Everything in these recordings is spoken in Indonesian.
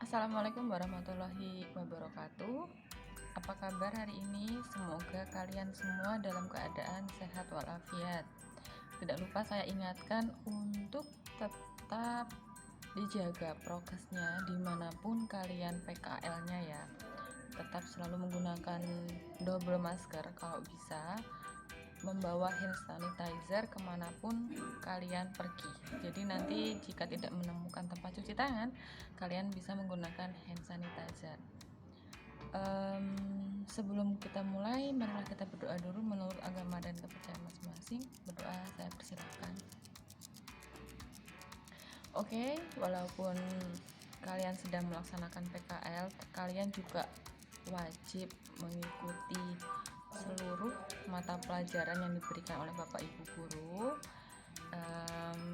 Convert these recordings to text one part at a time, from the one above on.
Assalamualaikum warahmatullahi wabarakatuh. Apa kabar hari ini? Semoga kalian semua dalam keadaan sehat walafiat. Tidak lupa saya ingatkan untuk tetap dijaga prokesnya dimanapun kalian PKL-nya ya. Tetap selalu menggunakan double masker kalau bisa, membawa hand sanitizer kemanapun kalian pergi. Jadi nanti jika tidak menemukan tempat cuci tangan, kalian bisa menggunakan hand sanitizer. Sebelum kita mulai, marilah kita berdoa dulu menurut agama dan kepercayaan masing-masing. Berdoa, saya persilakan. Oke, walaupun kalian sedang melaksanakan PKL, kalian juga wajib mengikuti seluruh mata pelajaran yang diberikan oleh Bapak Ibu guru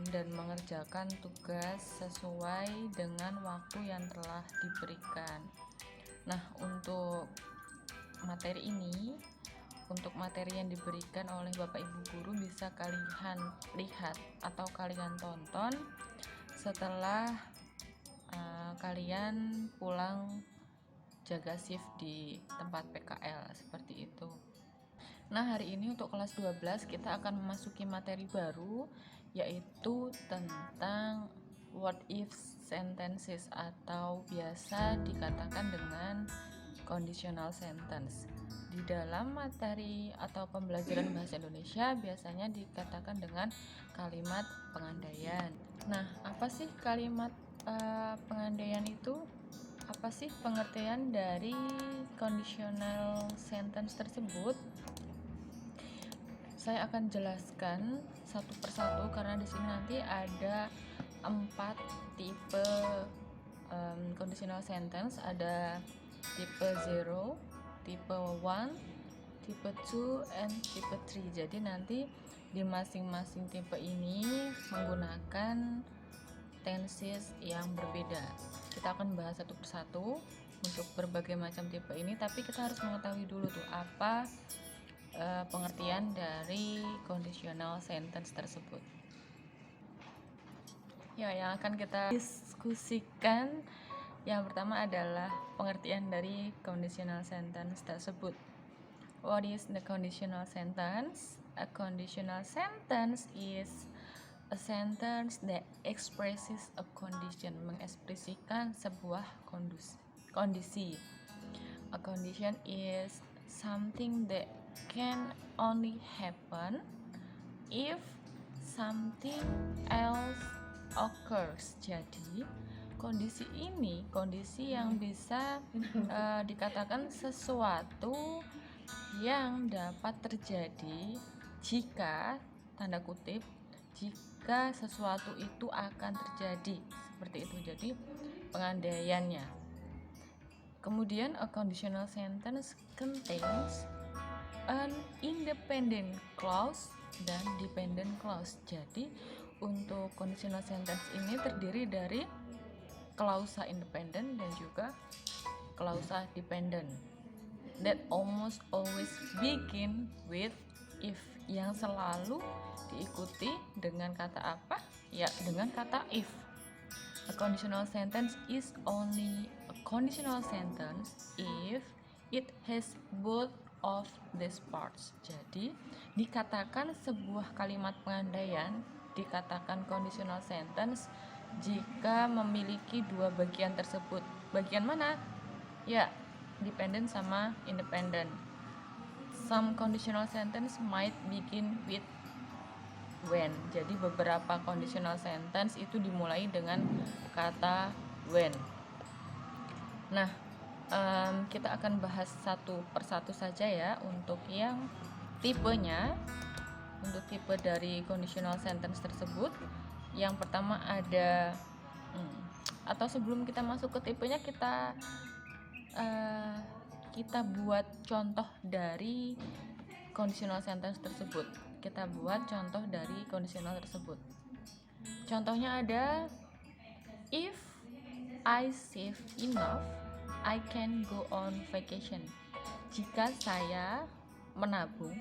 dan mengerjakan tugas sesuai dengan waktu yang telah diberikan. Nah, untuk materi yang diberikan oleh Bapak Ibu guru bisa kalian lihat atau kalian tonton setelah kalian pulang jaga shift di tempat PKL seperti itu. Nah, hari ini untuk kelas 12 kita akan memasuki materi baru, yaitu tentang what if sentences atau biasa dikatakan dengan conditional sentence. Di dalam materi atau pembelajaran bahasa Indonesia biasanya dikatakan dengan kalimat pengandaian. Nah, apa sih kalimat pengandaian itu? Apa sih pengertian dari conditional sentence tersebut? Saya akan jelaskan satu persatu karena di sini nanti ada 4 tipe conditional sentence. Ada tipe 0, tipe 1, tipe 2, and tipe 3. Jadi nanti di masing-masing tipe ini menggunakan tenses yang berbeda. Kita akan bahas satu persatu untuk berbagai macam tipe ini, tapi kita harus mengetahui dulu tuh apa pengertian dari conditional sentence tersebut. Ya, yang akan kita diskusikan yang pertama adalah pengertian dari conditional sentence tersebut. What is the conditional sentence? A conditional sentence is a sentence that expresses a condition, mengekspresikan sebuah kondisi. A condition is something that can only happen if something else occurs. Jadi kondisi ini kondisi yang bisa dikatakan sesuatu yang dapat terjadi jika, tanda kutip, jika sesuatu itu akan terjadi, seperti itu. Jadi pengandaiannya. Kemudian a conditional sentence contains an independent clause dan dependent clause. Jadi untuk conditional sentence ini terdiri dari klausa independent dan juga klausa dependent that almost always begin with if, yang selalu diikuti dengan kata apa? Ya, dengan kata if. A conditional sentence is only a conditional sentence if it has both of these parts. Jadi, dikatakan sebuah kalimat pengandaian dikatakan conditional sentence jika memiliki dua bagian tersebut. Bagian mana? Ya, dependent sama independent. Some conditional sentence might begin with when. Jadi beberapa conditional sentence itu dimulai dengan kata when. Nah, kita akan bahas satu persatu saja ya untuk yang tipenya. Untuk tipe dari conditional sentence tersebut, yang pertama ada atau sebelum kita masuk ke tipenya, kita buat contoh dari conditional sentence tersebut. Kita buat contoh dari conditional tersebut. Contohnya ada, if I save enough, I can go on vacation. Jika saya menabung,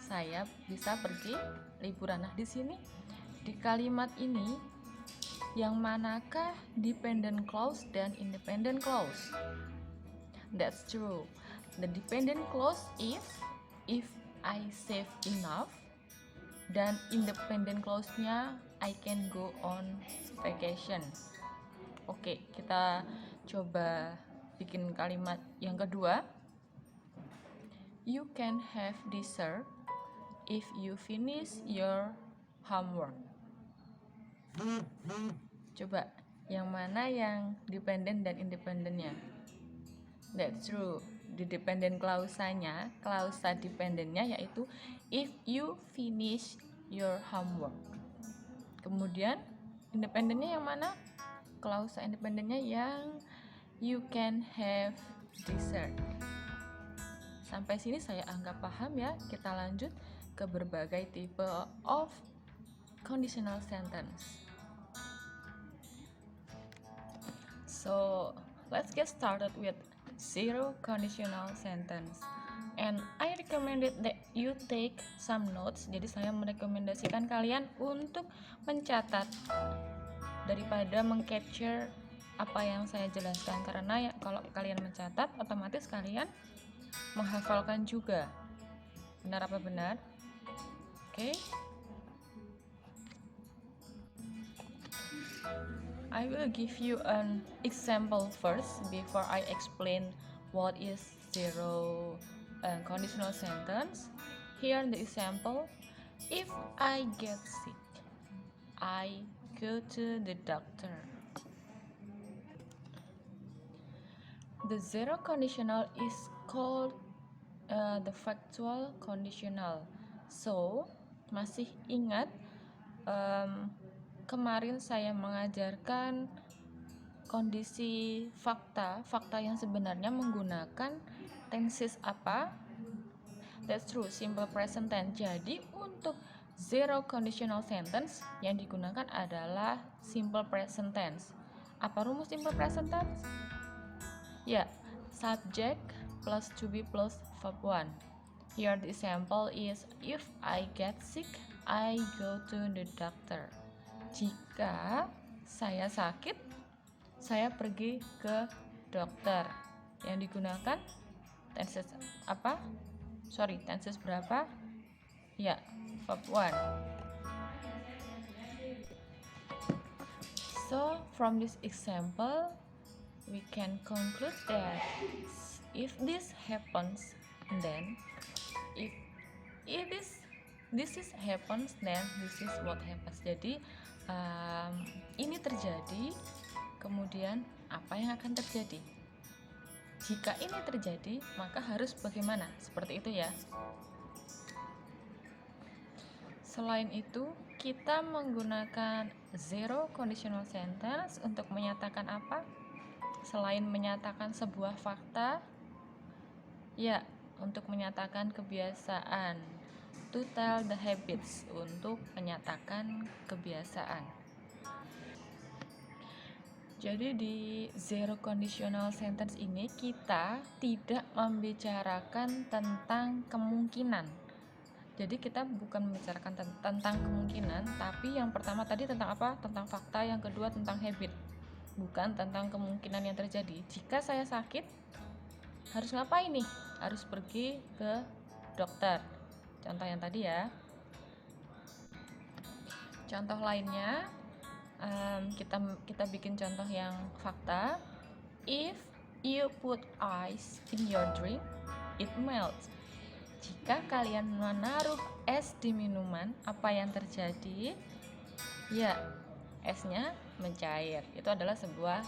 saya bisa pergi liburan. Nah, di sini di kalimat ini Yang manakah dependent clause dan independent clause? That's true. The dependent clause is if I save enough, dan independent clause-nya I can go on vacation. Oke, kita coba bikin kalimat yang kedua. You can have dessert if you finish your homework. Coba, yang mana yang dependent dan independennya? That's true. Di dependent klausanya, klausa dependentnya yaitu if you finish your homework. Kemudian independennya yang mana? Klausa independennya yang you can have dessert. Sampai sini saya anggap paham ya. Kita lanjut ke berbagai tipe of conditional sentence. So, let's get started with zero conditional sentence. And I recommended that you take some notes. Jadi saya merekomendasikan kalian untuk mencatat daripada mengcapture apa yang saya jelaskan, karena ya kalau kalian mencatat otomatis kalian menghafalkan juga. Benar apa benar? Oke. I will give you an example first before I explain what is zero conditional sentence. Here the example: if I get sick, I go to the doctor. The zero conditional is called the factual conditional. So, masih ingat kemarin saya mengajarkan kondisi fakta yang sebenarnya menggunakan tenses apa? That's true, simple present tense. Jadi untuk zero conditional sentence yang digunakan adalah simple present tense. Apa rumus simple present tense? Ya, subject plus to be plus verb 1. Here the example is if I get sick, I go to the doctor. Jika saya sakit, saya pergi ke dokter. Yang digunakan tenses apa? Tenses berapa? Ya, verb 1. So, from this example, we can conclude that if this happens, then if this is happens, then this is what happens. Jadi ini terjadi, kemudian apa yang akan terjadi? Jika ini terjadi, maka harus bagaimana? Seperti itu ya. Selain itu, kita menggunakan zero conditional sentence untuk menyatakan apa? Selain menyatakan sebuah fakta, ya, untuk menyatakan kebiasaan. To tell the habits, untuk menyatakan kebiasaan. Jadi di zero conditional sentence ini kita tidak membicarakan tentang kemungkinan. Jadi kita bukan membicarakan tentang kemungkinan, tapi yang pertama tadi tentang apa? Tentang fakta, yang kedua tentang habit. Bukan tentang kemungkinan yang terjadi. Jika saya sakit, harus ngapain nih? Harus pergi ke dokter. Contoh yang tadi ya. Contoh lainnya, kita bikin contoh yang fakta. If you put ice in your drink, it melts. Jika kalian menaruh es di minuman, apa yang terjadi? Ya, esnya mencair. Itu adalah sebuah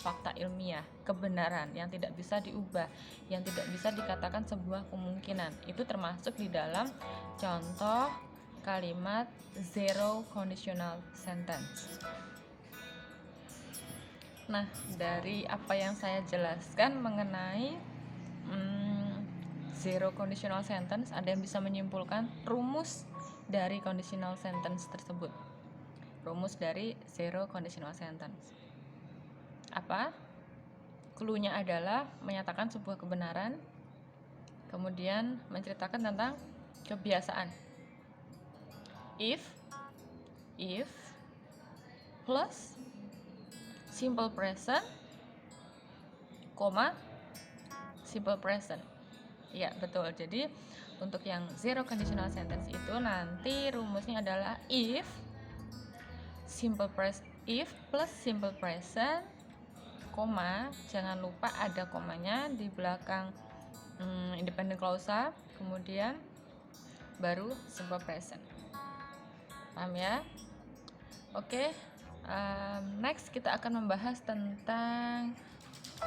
fakta ilmiah, kebenaran yang tidak bisa diubah, yang tidak bisa dikatakan sebuah kemungkinan. Itu termasuk di dalam contoh kalimat zero conditional sentence. Nah, dari apa yang saya jelaskan mengenai zero conditional sentence, ada yang bisa menyimpulkan rumus dari conditional sentence tersebut. Rumus dari zero conditional sentence apa? Cluenya adalah menyatakan sebuah kebenaran, kemudian menceritakan tentang kebiasaan. If plus simple present, koma simple present. Ya, betul. Jadi untuk yang zero conditional sentence itu nanti rumusnya adalah if plus simple present, koma, jangan lupa ada komanya di belakang independent clause, kemudian baru simple present. Paham ya? Oke, next kita akan membahas tentang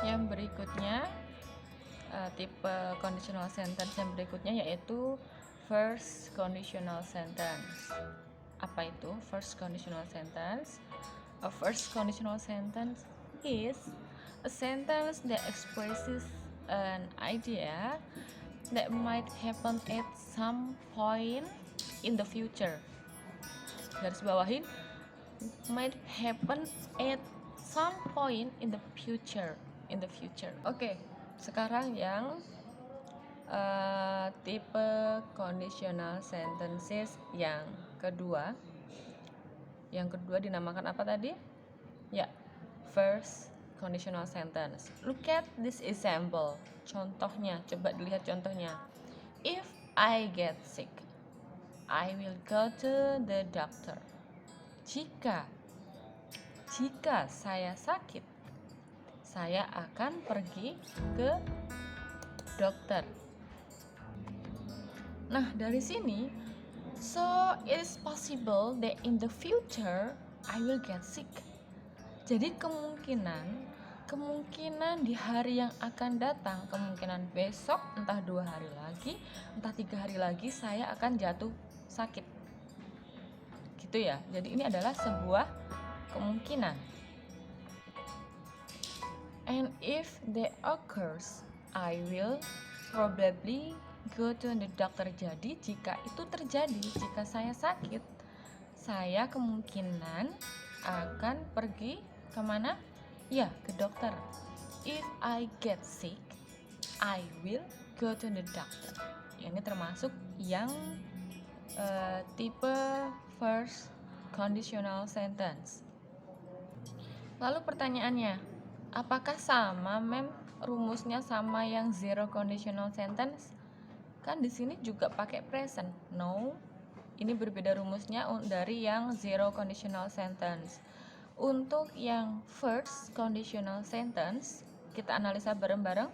yang berikutnya, tipe conditional sentence yang berikutnya, yaitu first conditional sentence. Apa itu first conditional sentence? A first conditional sentence is a sentence that expresses an idea that might happen at some point in the future. Garis bawahin, might happen at some point in the future. Oke, sekarang yang tipe conditional sentences yang kedua. Yang kedua dinamakan apa tadi? Ya, first conditional sentence. Look at this example. Contohnya, coba dilihat contohnya. If I get sick, I will go to the doctor. Jika saya sakit, saya akan pergi ke dokter. Nah, dari sini, so it is possible that in the future I will get sick. Jadi kemungkinan di hari yang akan datang, kemungkinan besok, entah 2 hari lagi, entah 3 hari lagi, saya akan jatuh sakit. Gitu ya. Jadi ini adalah sebuah kemungkinan. And if that occurs, I will probably go to the doctor. Jadi jika itu terjadi, jika saya sakit, saya kemungkinan akan pergi kemana? Ya, ke dokter. If I get sick, I will go to the doctor. Ini termasuk yang tipe first conditional sentence. Lalu pertanyaannya, apakah sama rumusnya sama yang zero conditional sentence? Kan di sini juga pakai present. No, ini berbeda rumusnya dari yang zero conditional sentence. Untuk yang first conditional sentence, kita analisa bareng-bareng.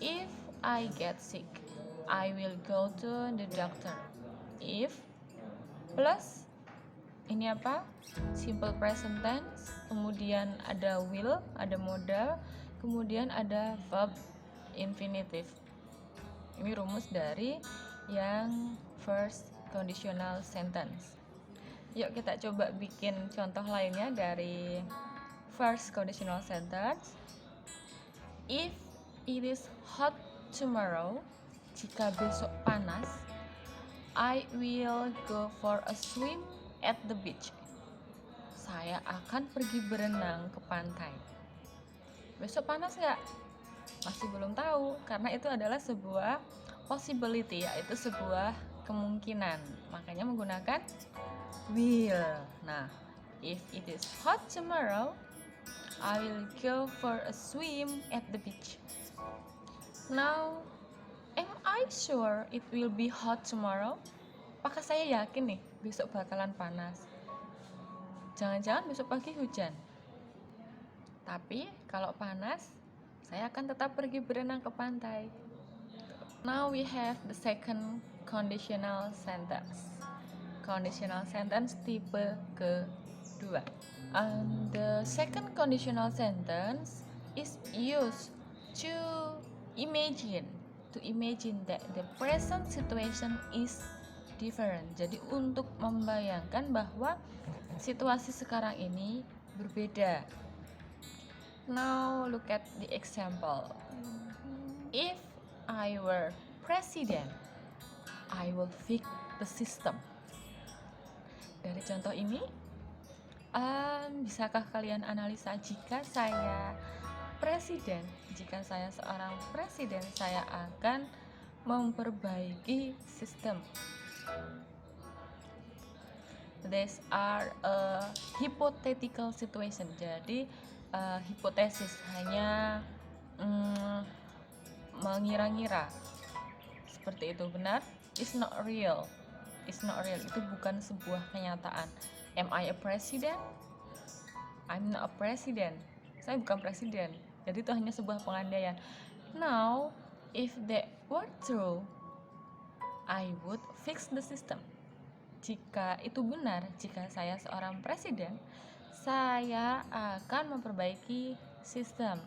If I get sick, I will go to the doctor. If plus ini apa? Simple present tense, kemudian ada will, ada modal, kemudian ada verb infinitive. Ini rumus dari yang first conditional sentence. Yuk kita coba bikin contoh lainnya dari first conditional sentence. If it is hot tomorrow, jika besok panas, I will go for a swim at the beach. Saya akan pergi berenang ke pantai. Besok panas nggak? Masih belum tahu, karena itu adalah sebuah possibility, yaitu sebuah kemungkinan. Makanya menggunakan will. Nah, if it is hot tomorrow, I will go for a swim at the beach. Now, am I sure it will be hot tomorrow? Apakah saya yakin nih besok bakalan panas? Jangan-jangan besok pagi hujan. Tapi kalau panas, saya akan tetap pergi berenang ke pantai. Now we have the second conditional sentence. Conditional sentence tipe kedua. The second conditional sentence is used to imagine that the present situation is different. Jadi untuk membayangkan bahwa situasi sekarang ini berbeda. Now look at the example. If I were president, I will fix the system. Dari contoh ini, bisakah kalian analisa jika saya presiden? Jika saya seorang presiden, saya akan memperbaiki sistem. these are a hypothetical situation. Jadi hipotesis, hanya mengira-ngira. Seperti itu, benar? It's not real. It's not real. Itu bukan sebuah kenyataan. Am I a president? I'm not a president. Saya bukan presiden. Jadi itu hanya sebuah pengandaian. Now, if that were true, I would fix the system. Jika itu benar, jika saya seorang presiden, saya akan memperbaiki sistem.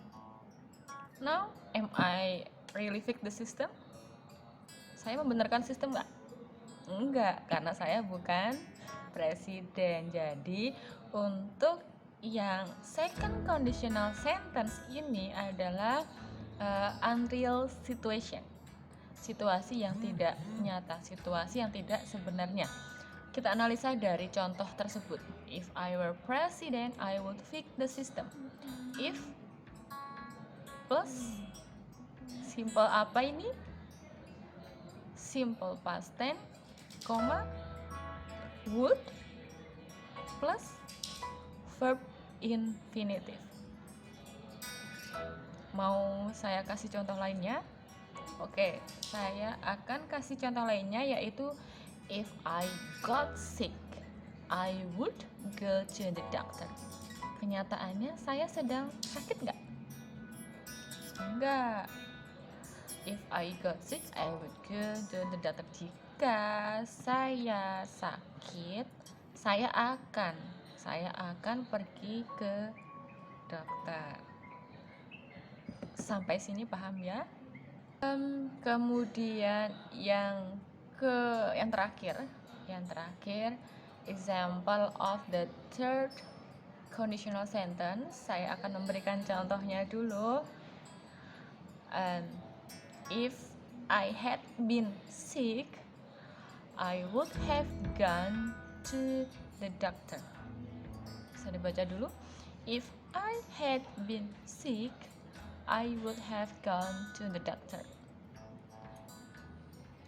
Now, am I really fix the system? Saya membenarkan sistem nggak? Enggak, karena saya bukan presiden. Jadi, untuk yang second conditional sentence ini adalah unreal situation. Situasi yang tidak nyata, situasi yang tidak sebenarnya. Kita analisa dari contoh tersebut. If I were president, I would fix the system. If plus simple apa ini? Simple past tense, would plus verb infinitive. Mau saya kasih contoh lainnya? Oke, saya akan kasih contoh lainnya, yaitu if I got sick, I would go to the doctor. Kenyataannya saya sedang sakit nggak? Enggak. If I got sick, I would go to the doctor. Jika saya sakit, saya akan pergi ke dokter. Sampai sini paham ya? Kemudian yang terakhir, example of the third conditional sentence. Saya akan memberikan contohnya dulu. If I had been sick, I would have gone to the doctor. Bisa dibaca dulu. If I had been sick, I would have gone to the doctor.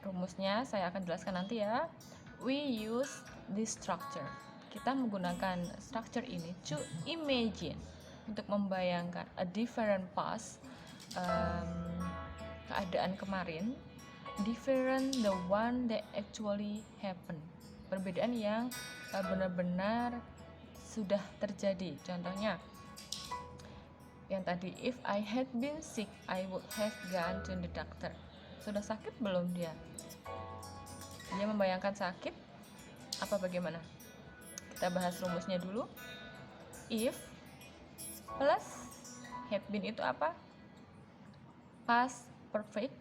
Rumusnya saya akan jelaskan nanti ya. We use this structure. Kita menggunakan structure ini to imagine, untuk membayangkan a different past, keadaan kemarin, different the one that actually happened. Perbedaan yang benar-benar sudah terjadi. Contohnya yang tadi, if I had been sick, I would have gone to the doctor. Sudah sakit belum dia? Dia membayangkan sakit apa bagaimana? Kita bahas rumusnya dulu. If plus had been itu apa? Past perfect,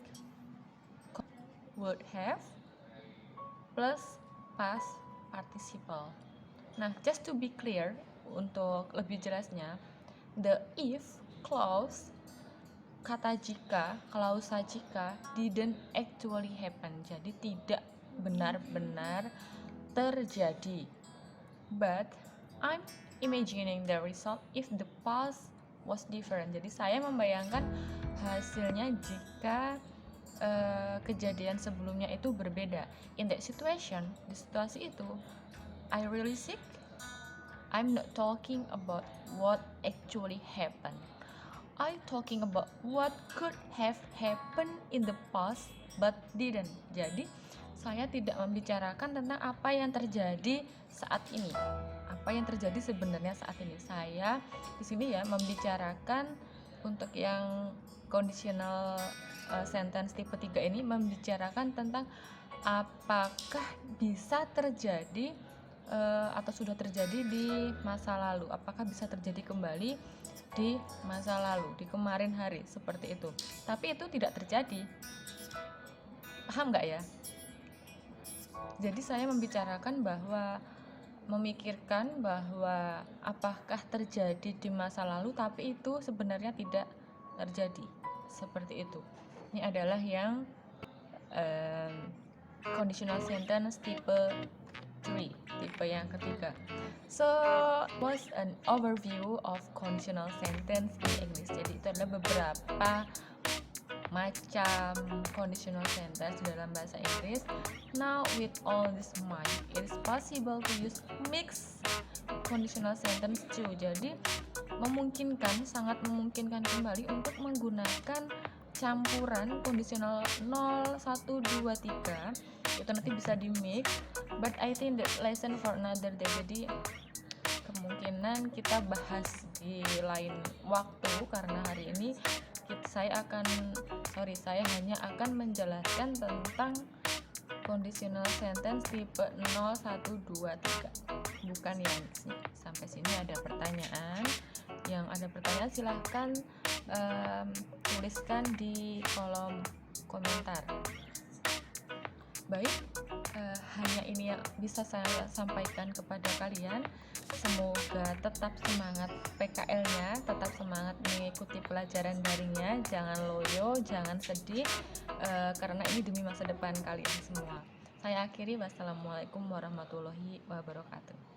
would have plus past participle. Nah, just to be clear, untuk lebih jelasnya, the if clause, kata jika, klausa jika, didn't actually happen. Jadi tidak benar-benar terjadi. But I'm imagining the result if the past was different. Jadi saya membayangkan hasilnya jika kejadian sebelumnya itu berbeda. In that situation, di situasi itu, I really sick. I'm not talking about what actually happened. I'm talking about what could have happened in the past but didn't. Jadi saya tidak membicarakan tentang apa yang terjadi saat ini, apa yang terjadi sebenarnya saat ini. Saya di sini ya membicarakan untuk yang conditional sentence tipe 3 ini, membicarakan tentang apakah bisa terjadi atau sudah terjadi di masa lalu, apakah bisa terjadi kembali di masa lalu, di kemarin hari, seperti itu. Tapi itu tidak terjadi. Paham nggak ya? Jadi saya membicarakan bahwa, memikirkan bahwa apakah terjadi di masa lalu, tapi itu sebenarnya tidak terjadi, seperti itu. Ini adalah yang conditional sentence tipe 3, tipe yang ketiga. So, was an overview of conditional sentence in English. Jadi itu adalah beberapa macam conditional sentence dalam bahasa Inggris. Now with all this mind, it is possible to use mixed conditional sentence too. Jadi sangat memungkinkan kembali untuk menggunakan campuran kondisional 0, 1, 2, 3. Itu nanti bisa di mix, but I think that lesson for another day. Jadi kemungkinan kita bahas di lain waktu, karena hari ini saya hanya akan menjelaskan tentang conditional sentence tipe 0, 1, 2, 3, bukan yang mixnya. Sampai sini ada pertanyaan? Yang ada pertanyaan silahkan tuliskan di kolom komentar. Baik, hanya ini yang bisa saya sampaikan kepada kalian. Semoga tetap semangat PKL-nya, tetap semangat mengikuti pelajaran daringnya, jangan loyo, jangan sedih, karena ini demi masa depan kalian semua. Saya akhiri, wassalamualaikum warahmatullahi wabarakatuh.